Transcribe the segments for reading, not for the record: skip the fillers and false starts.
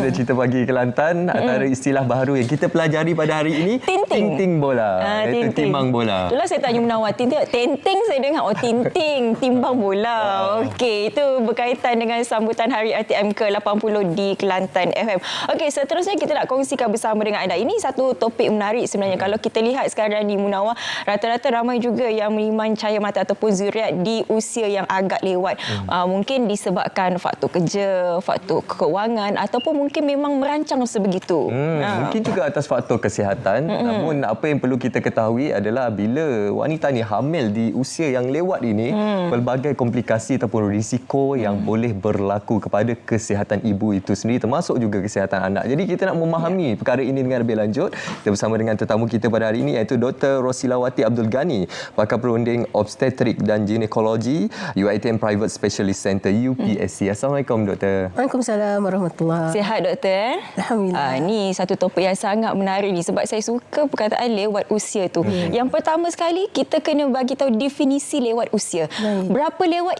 doktor cerita pagi Kelantan. Antara istilah baru yang kita pelajari pada hari ini, tinting bola. Iaitu timbang bola. Itulah saya tanya Munawar, tinting saya dengar, tinting, timbang bola. Okey, itu berkaitan dengan sambutan Hari RTM ke-80 di Kelantan FM. Okey, seterusnya kita nak kongsikan bersama dengan anda. Ini satu topik menarik sebenarnya. Kalau kita lihat sekarang di Munawar, rata-rata ramai juga yang menimbang cahaya mata ataupun zuriat di usia yang agak lewat. Mungkin disebabkan faktor kerja, faktor keuangan ataupun mungkin memang merancang sebegitu. Mungkin juga atas faktor kesihatan. Namun apa yang perlu kita ketahui adalah bila wanita ni hamil di usia yang lewat ini, pelbagai komplikasi ataupun risiko yang boleh berlaku kepada kesihatan ibu itu sendiri, termasuk juga kesihatan anak. Jadi kita nak memahami perkara ini dengan lebih lanjut. Kita bersama dengan tetamu kita pada hari ini, iaitu Dr. Rosilawati Abdul Ghani, pakar perunding obstetrik dan ginekologi UiTM Private Specialist Center UPSC. Assalamualaikum doktor. Waalaikumsalam warahmatullahi. Sihat doktor? Alhamdulillah. Ni satu topik yang sangat menarik ni sebab saya suka perkataan lewat usia tu. Yang pertama sekali kita kena bagi tahu definisi lewat usia. Berapa lewat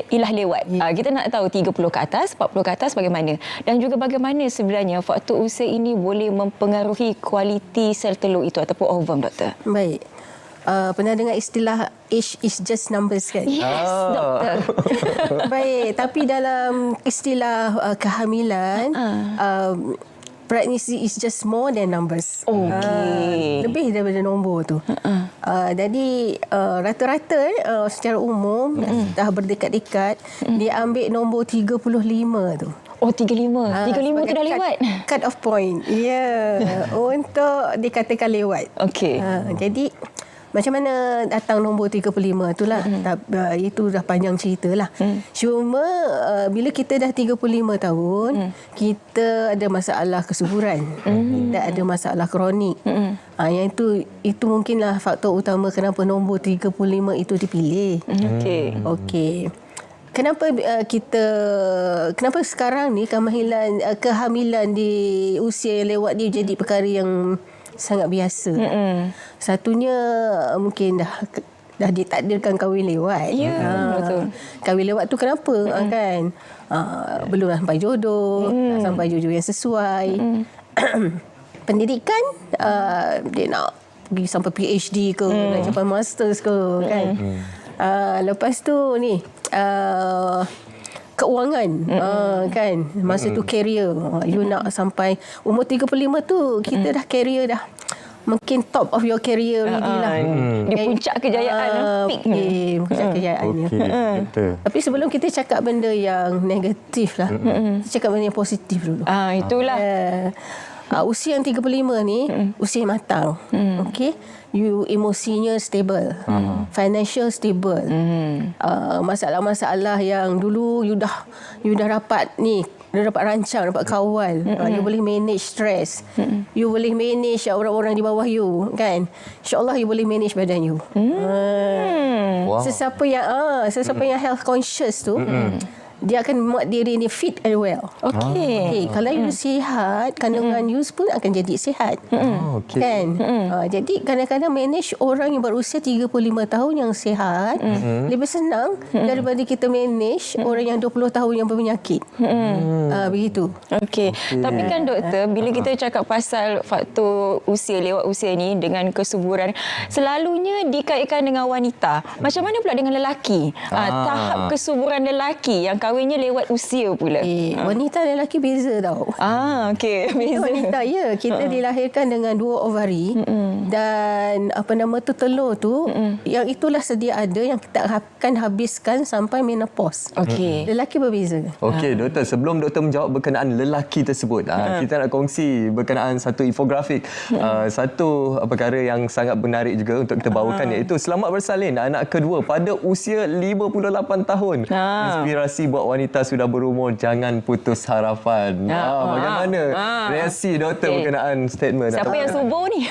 ialah lewat. Kita nak tahu 30 ke atas, 40 ke atas bagaimana. Dan juga bagaimana sebenarnya faktor usia ini boleh mempengaruhi kualiti sel telur itu ataupun ovum doktor. Baik. Pernah dengar istilah age is just numbers kan? Yes, doktor. Baik, tapi dalam istilah kehamilan, pregnancy is just more than numbers. Okey. Lebih daripada nombor tu. Jadi rata-rata secara umum dah berdekat-dekat dia ambil nombor 35 tu. Oh, 35. 35 tu dah lewat. Cut off point. Ya. Untuk dikatakan lewat. Okey. Jadi macam mana datang nombor 35 itulah. Itu dah panjang ceritalah. Cuma bila kita dah 35 tahun, kita ada masalah kesuburan. Kita ada masalah kronik. Yang itu mungkinlah faktor utama kenapa nombor 35 itu dipilih. Okey. Kenapa sekarang ni kehamilan di usia yang lewat ni jadi perkara yang sangat biasa. Satunya mungkin dah ditakdirkan kahwin lewat. Betul. Kahwin lewat tu kenapa kan? Belum sampai jodoh, tak sampai jodoh yang sesuai. Pendidikan dia nak pergi sampai PhD ke, nak capai masters ke kan. Lepas tu ni keuangan kan, masa tu career, you nak sampai umur 35 tu kita dah career dah mungkin top of your career already lah. Di puncak kejayaan, peaknya. Puncak kejayaannya. Tapi sebelum kita cakap benda yang negatif lah, kita cakap benda yang positif dulu. Itulah. Usia yang 35 ni usia matang. Okey, you emosinya stable, financial stable. Masalah-masalah yang dulu you dah dapat ni, you dapat rancang, dapat kawal. You boleh manage stress. You boleh manage orang-orang di bawah you kan. InsyaAllah you boleh manage badan you. Sesiapa yang health conscious tu, dia akan membuat diri ni fit and well. Okey. Kalau you sihat, kandungan you pun akan jadi sihat. Kan? Jadi kadang-kadang manage orang yang berusia 35 tahun yang sihat lebih senang daripada kita manage orang yang 20 tahun yang berpenyakit. Begitu. Okey. Tapi kan doktor, bila kita cakap pasal faktor usia, lewat usia ni dengan kesuburan, selalunya dikaitkan dengan wanita. Macam mana pula dengan lelaki? Tahap kesuburan lelaki yang kahwinnya lewat usia pula. Wanita dan lelaki beza tau. Okey, beza. Wanita kita dilahirkan dengan 2 ovari dan telur tu yang itulah sedia ada yang kita akan habiskan sampai menopause. Okey. Lelaki berbeza. Okey doktor, sebelum doktor menjawab berkenaan lelaki tersebut, kita nak kongsi berkenaan satu infografik, satu perkara yang sangat menarik juga untuk kita bawakan, iaitu selamat bersalin anak kedua pada usia 58 tahun. Inspirasi buat wanita sudah berumur, jangan putus harapan. Bagaimana reaksi doktor berkenaan statement? Siapa yang subur ni?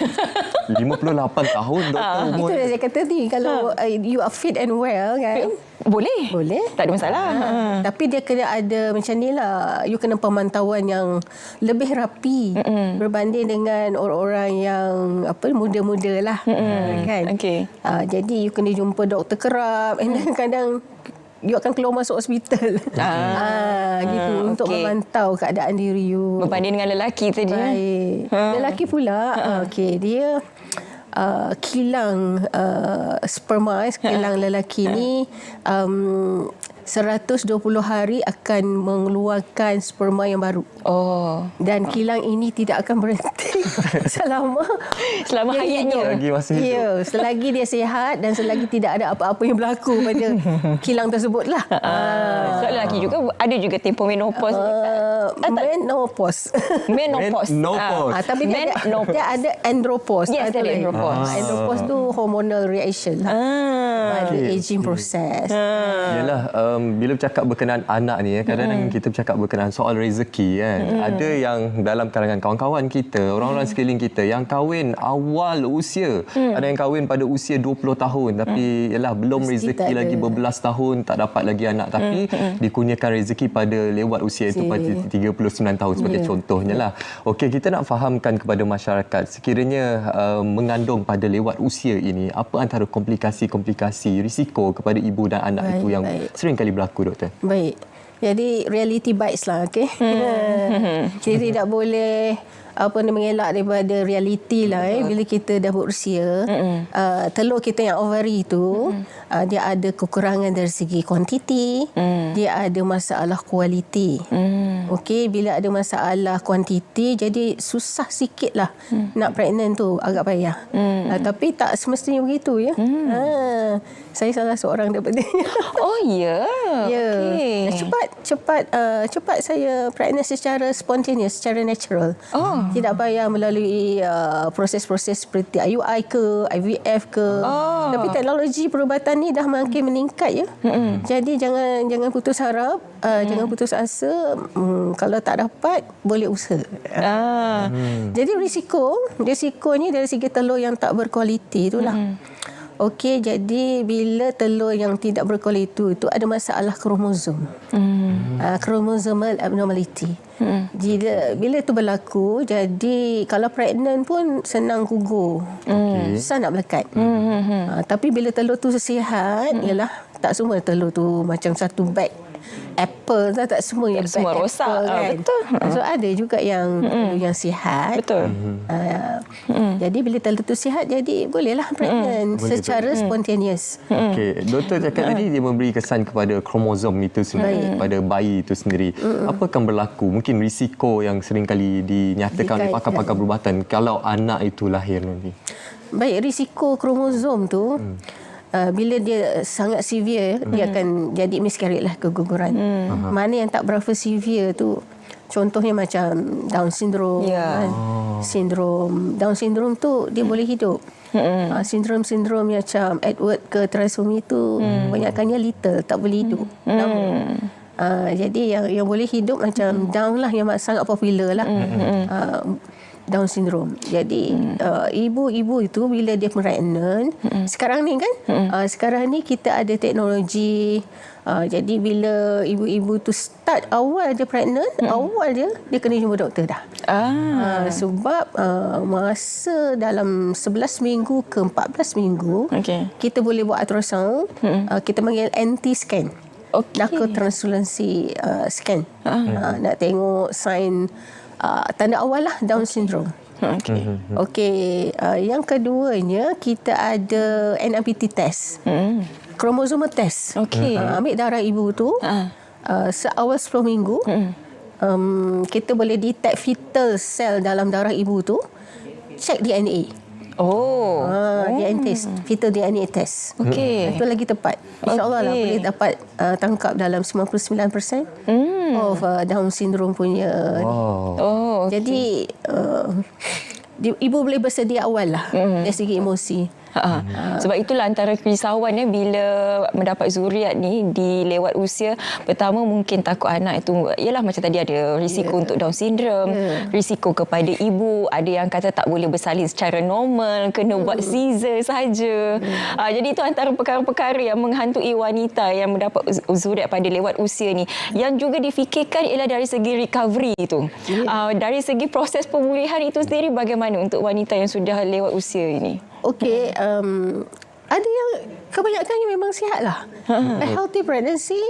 58 tahun doktor umur. Itu yang saya kata ni, kalau you are fit and well kan, Boleh. Tak ada masalah. Tapi dia kena ada macam ni lah, you kena pemantauan yang lebih rapi berbanding dengan orang-orang yang muda-muda lah kan. Jadi you kena jumpa doktor kerap, and kadang you akan keluar masuk hospital. Gitu untuk memantau keadaan diri you. Berbanding dengan lelaki tadi. Baik. Lelaki pula, dia kilang sperma, kilang lelaki ni 120 hari akan mengeluarkan sperma yang baru. Dan kilang ini tidak akan berhenti selama hayatnya. Lagi masih hidup. Ya, selagi dia sihat dan selagi tidak ada apa-apa yang berlaku pada kilang tersebutlah. So lelaki juga ada juga tempoh menopause. Menopause. Menopause. Tapi dia ada andropause. Yes, ada andropause. Andropause tu hormonal reaction lah. Ada aging process. Yalah, bila bercakap berkenaan anak ni, kadang-kadang kita bercakap berkenaan soal rezeki kan. Ada yang dalam kalangan kawan-kawan kita, orang-orang sekeliling kita yang kahwin awal usia. Ada yang kahwin pada usia 20 tahun tapi yalah belum rezeki lagi berbelas tahun, tak dapat lagi anak tapi dikurniakan rezeki pada lewat usia itu pada 39 tahun sebagai contohnya lah. Okey, kita nak fahamkan kepada masyarakat sekiranya mengandung pada lewat usia ini, apa antara komplikasi-komplikasi risiko kepada ibu dan anak itu yang sering kali berlaku, doktor? Baik. Jadi reality bites lah, okey. Kita tidak boleh mengelak daripada realiti lah. Bila kita dah berusia, telur kita yang ovary tu dia ada kekurangan dari segi kuantiti, dia ada masalah kualiti. Okey, bila ada masalah kuantiti, jadi susah sikit lah nak pregnant tu, agak payah. Tapi tak semestinya begitu ya. Saya salah seorang daripada Oh ya. Okay. Cepat saya pregnant secara spontaneous, secara natural. Tidak payah melalui proses-proses seperti IUI ke, IVF ke. Tapi teknologi perubatan ni dah makin meningkat ya. Jadi jangan putus harap, jangan putus asa. Kalau tak dapat, boleh usaha. Jadi risikonya dari segi telur yang tak berkualiti itulah. Okey, jadi bila telur yang tidak berkualiti itu ada masalah kromosom. Chromosomal abnormality. Bila itu berlaku, jadi kalau pregnant pun senang gugur. Susah nak melekat. Tapi bila telur tu sihat, ialah tak semua telur tu macam satu bag apple, tak semua yang semua rosak kan? Betul. So ada juga yang sihat. Betul. Jadi bila telur tu sihat, jadi bolehlah pregnant secara spontaneous. Okey, doktor cakap tadi dia memberi kesan kepada kromosom itu sendiri, kepada bayi itu sendiri. Apa akan berlaku? Mungkin risiko yang sering kali dinyatakan oleh pakar-pakar perubatan kalau anak itu lahir nanti. Baik, risiko kromosom tu bila dia sangat severe, dia akan jadi miscarriage lah, keguguran. Mana yang tak berapa severe tu, contohnya macam Down syndrome. Sindrom Down syndrome tu dia boleh hidup. Sindrom macam Edward ke trisomy tu banyakkannya little, tak boleh hidup. Jadi yang boleh hidup macam Down lah, yang sangat popular lah. Down syndrome. Jadi ibu-ibu itu bila dia pregnant, sekarang ni kan, sekarang ni kita ada teknologi. Jadi bila ibu-ibu tu start awal dia pregnant, awal dia kena jumpa doktor dah. Sebab masa dalam 11 minggu ke 14 minggu, kita boleh buat ultrasound, kita panggil NT scan. Knuckle translucency scan. Nak tengok sign tanda awal lah Down syndrome. Okey, yang keduanya kita ada NIPT test, kromosom test. Ambil darah ibu tu seawal 10 minggu, kita boleh detect fetal cell dalam darah ibu tu, check DNA. DNA test, fetal DNA test. Itu lagi tepat. InsyaAllah lah boleh dapat tangkap dalam 99% of Down syndrome punya. Jadi ibu boleh bersedia awal lah dari segi emosi. Sebab itulah antara kerisauannya bila mendapat zuriat ni di lewat usia. Pertama mungkin takut anak itu, ialah macam tadi ada risiko untuk Down syndrome, risiko kepada ibu, ada yang kata tak boleh bersalin secara normal, kena buat caesar sahaja. Jadi itu antara perkara-perkara yang menghantui wanita yang mendapat zuriat pada lewat usia ni. Yang juga difikirkan ialah dari segi recovery itu. Dari segi proses pemulihan itu sendiri, bagaimana untuk wanita yang sudah lewat usia ini? Okey, ada yang kebanyakannya memang sihat lah. A healthy pregnancy,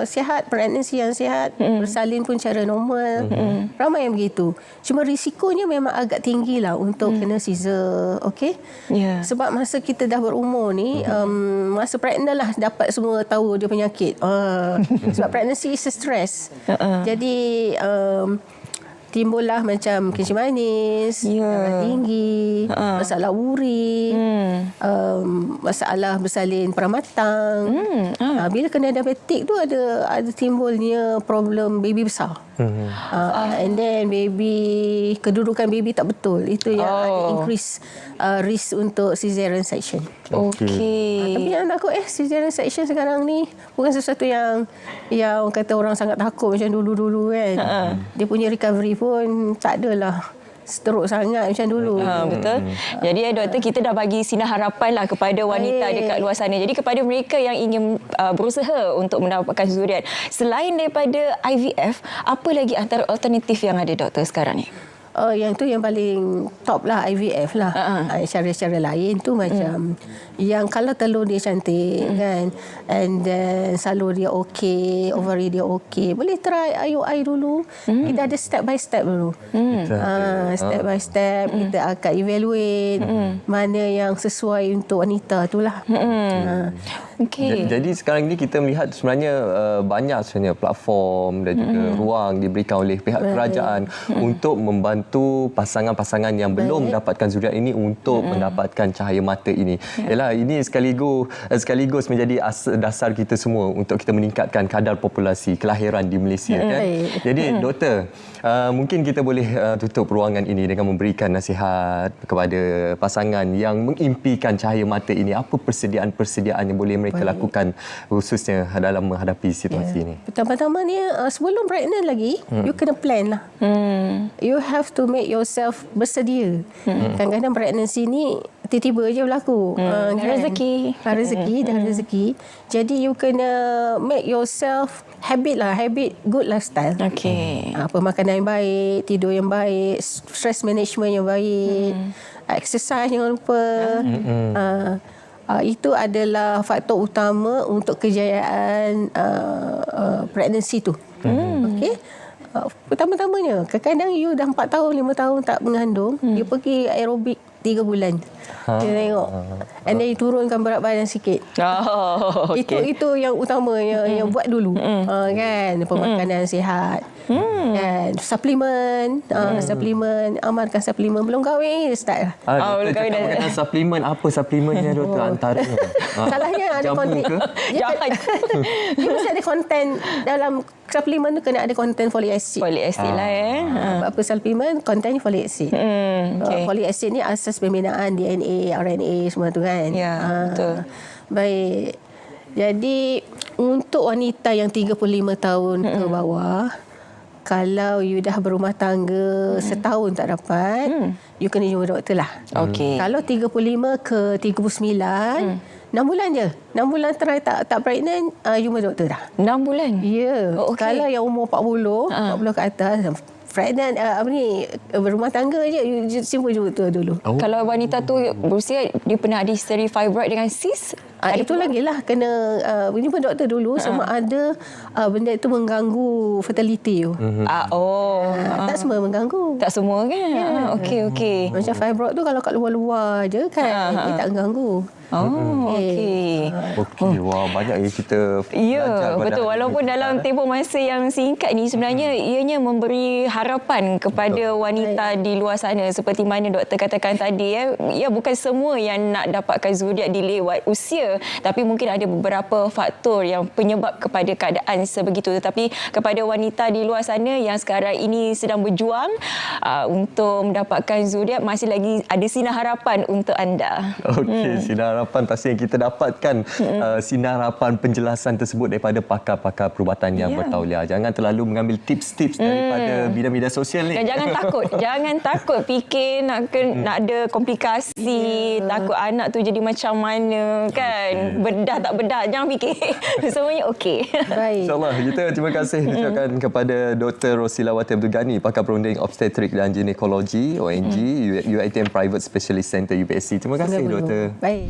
sihat, pregnancy yang sihat, bersalin pun cara normal. Ramai yang begitu. Cuma risikonya memang agak tinggi lah untuk kena caesar. Okay? Ya. Sebab masa kita dah berumur ni, masa pregnant lah dapat semua tahu dia penyakit. Sebab pregnancy is a stress. Jadi, timbullah macam kencing manis, darah tinggi, masalah uri, masalah bersalin peramatang. Bila kena diabetik tu ada timbulnya problem baby besar. And then baby, kedudukan baby tak betul. Itu yang ada increase risk untuk cesarean section. Okey. Tapi jangan takut cesarean section sekarang ni bukan sesuatu yang orang kata orang sangat takut macam dulu-dulu kan. Dia punya recovery pun tak adalah teruk sangat macam dulu. Betul. Jadi doktor, kita dah bagi sinar harapan lah kepada wanita dekat luar sana. Jadi kepada mereka yang ingin berusaha untuk mendapatkan zuriat, selain daripada IVF, apa lagi antara alternatif yang ada doktor sekarang ni? Yang tu yang paling top lah, IVF lah. Cara-cara lain tu macam yang kalau telur dia cantik kan, and then salur dia okey, ovary dia okey, boleh try IUI dulu. Kita ada step by step dulu. Step by step kita akan evaluate mana yang sesuai untuk wanita tu lah. Okey. Jadi sekarang ni kita melihat sebenarnya banyak sebenarnya platform dan juga ruang diberikan oleh pihak kerajaan untuk membantu pasangan-pasangan yang belum mendapatkan zuriat ini untuk mendapatkan cahaya mata ini. Yalah, ini sekaligus menjadi dasar kita semua untuk kita meningkatkan kadar populasi kelahiran di Malaysia kan. Jadi doktor, mungkin kita boleh tutup ruangan ini dengan memberikan nasihat kepada pasangan yang mengimpikan cahaya mata ini. Apa persediaan-persediaan yang boleh mereka lakukan khususnya dalam menghadapi situasi ini? Pertama-tama ni sebelum pregnant lagi, you kena plan lah. You have to make yourself bersedia. Kadang-kadang pregnancy ni tiba-tiba je berlaku. Rezeki. Rezeki. Jadi you kena make yourself habit good lifestyle. Okey. Apa makanan yang baik, tidur yang baik, stress management yang baik, exercise jangan lupa. Itu adalah faktor utama untuk kejayaan pregnancy tu. Okey. Pertama-tamanya, kadang-kadang you dah 4 tahun, 5 tahun tak mengandung, you pergi aerobik 3 bulan. Dia tengok. And then you turunkan berat badan sikit. Okay. Itu yang utama yang buat dulu. Kan, pemakanan sihat. Kan, suplemen, amalkan suplemen. Belum kahwin start. Doktor cakap berkaitan suplemen, apa suplemennya doktor antaranya? Salahnya ada konten. Dia mesti ada konten dalam suplemen tu, kena ada konten folic acid. Folic acid lah Apa suplemen, kontennya folic acid. Folic acid ni asas pembinaan DNA, RNA semua tu kan. Ya, betul. Baik. Jadi untuk wanita yang 35 tahun ke bawah, kalau you dah berumah tangga setahun tak dapat, you kena jumpa doktor lah. Okey. Kalau 35 ke 39, 6 bulan je. 6 bulan try tak pregnant, jumpa doktor dah. 6 bulan? Ya. Oh, okey. Kalau yang umur 40, 40 ke atas, pregnant, berumah tangga je, you jumpa doktor dulu. Kalau wanita tu berusia, dia pernah ada history fibroid dengan cyst? Itu lagi lah, kena jumpa doktor dulu sama ada benda itu mengganggu fertility tu. Tak semua mengganggu. Tak semua kan? Okey. Macam fibroid tu kalau kat luar-luar je kan, dia tak mengganggu. Okey. Wah, banyak yang kita Ya, belajar betul. Walaupun dalam tempoh masa yang singkat ni, sebenarnya ianya memberi harapan kepada wanita di luar sana. Seperti mana doktor katakan tadi, ya bukan semua yang nak dapatkan zuriat dilewat usia, tapi mungkin ada beberapa faktor yang penyebab kepada keadaan sebegitu. Tetapi kepada wanita di luar sana yang sekarang ini sedang berjuang untuk mendapatkan zuriat, masih lagi ada sinar harapan untuk anda. Okey, sinar harapan pastinya kita dapatkan sinar harapan penjelasan tersebut daripada pakar-pakar perubatan yang bertauliah. Jangan terlalu mengambil tips-tips daripada bidang-bidang sosial ni. Dan jangan takut fikir nak ada komplikasi, takut anak tu jadi macam mana kan. Bedah tak bedah, jangan fikir. Semuanya okey. Baik. InsyaAllah, kita terima kasih ucapkan kepada Dr. Rosilawati Abdul Ghani, pakar perunding obstetrik dan ginekologi ONG UiTM Private Specialist Center UPSC. Terima kasih doktor. Baik.